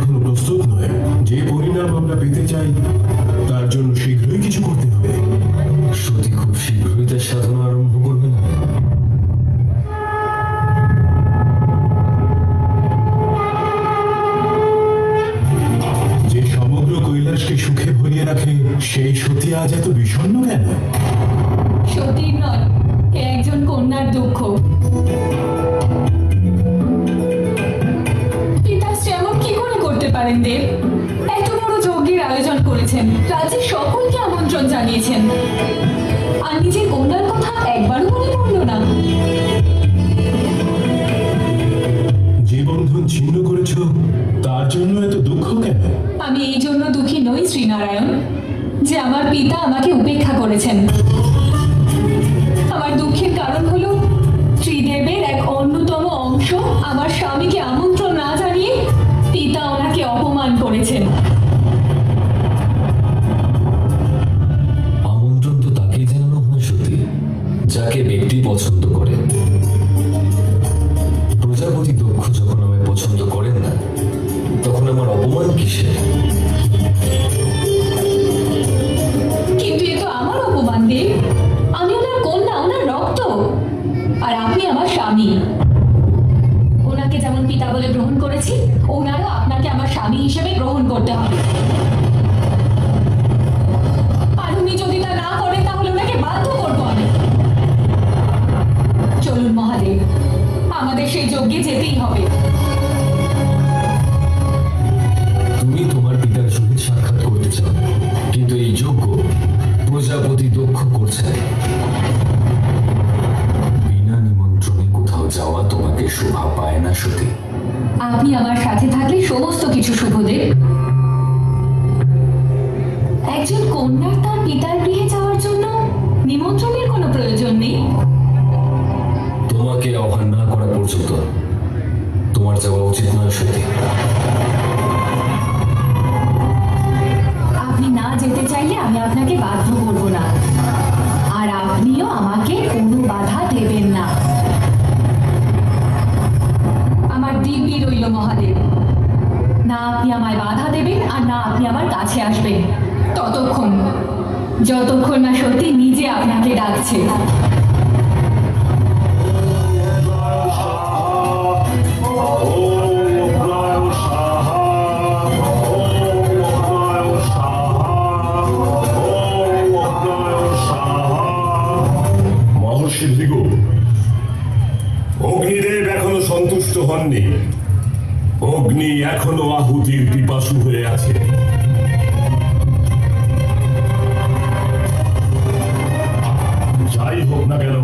এখনো প্রস্তুত নয়। যে পরিণাম আমরা পেতে চাই তার জন্য শীঘ্রই কিছু করতে হবে। সতী খুব শীঘ্রই তার সাধনা আরম্ভ করবে না? যে সমগ্র কৈলাসকে সুখে ভরিয়ে রাখে সেই সতী আজ এত বিষণ্ণ কেন? সতীর নয়, এ একজন কন্যার দুঃখ। পিতাশ্রী এমন কি করে করতে পারেন দেব? এত বড় যজ্ঞের আয়োজন করেছেন, রাজ্যের সকলকে আমন্ত্রণ জানিয়েছেন, আর নিজের কন্যার কথা একবারও মনে পড়ল না। যে বন্ধন ছিন্ন করেছ তার জন্য এত দুঃখ কেন? আমি এই জন্য দুঃখী নই শ্রীনারায়ণ যে আমার পিতা আমাকে উপেক্ষা করেছেন। আমার দুঃখের কারণ হলো ত্রিদেবের এক অন্যতম অংশ আমার স্বামীকে আমন্ত্রণ না জানিয়ে পিতা ওনাকে অপমান করেছেন। আমন্ত্রণ তো তাকেই জানানো হয় সতী, যাকে ব্যক্তি পছন্দ করে। প্রজাপতি দক্ষ যখন আমায় পছন্দ করেন না, তখন আমার অপমান কিসের? কিন্তু এ তো আমার অপমান দেব। আমি ওনার কন্যা, ওনার রক্ত, আর আপনি আমার স্বামী। ওনাকে যেমন পিতা বলে গ্রহণ করেছি, ওনারও আপনাকে আমার স্বামী হিসেবে গ্রহণ করতে হবে। আর উনি যদি তা না করেন তাহলে ওনাকে বাধ্য করবো আমি। চলুন মহাদেব, আমাদের সেই যজ্ঞে যেতেই হবে। তুমি তোমার পিতার সহিত সাক্ষাৎ করতে চাও, কিন্তু এই যজ্ঞ প্রজাপতি দক্ষ করছে। বিনা নিমন্ত্রণে কোথাও যাওয়া তোমাকে শোভা পায় না সতী। আপনি আমার সাথে থাকলে সমস্ত কিছু শুভদেব। একজন কন্যার তার পিতার গৃহে যাওয়ার জন্য নিমন্ত্রণের কোনো প্রয়োজন নেই। তোমাকে আহ্বান না করা পর্যন্ত তোমার যাওয়া উচিত নয় সতী। আপনি না যেতে চাইলে আমি আপনাকে বাধ্য করব না, আর আপনিও আমাকে কোনো বাধা দেবেন না। আমার দিব্যি রইল মহাদেব, না আপনি আমায় বাধা দেবেন আর না আপনি আমার কাছে আসবেন, ততক্ষণ যতক্ষণ না সত্যি নিজে আপনাকে ডাকছে। মহর্ষি ভৃগু, অগ্নিদেব এখনো সন্তুষ্ট হননি। অগ্নি এখনো আহুতির পিপাসু হয়ে আছে। যাই হোক না কেন,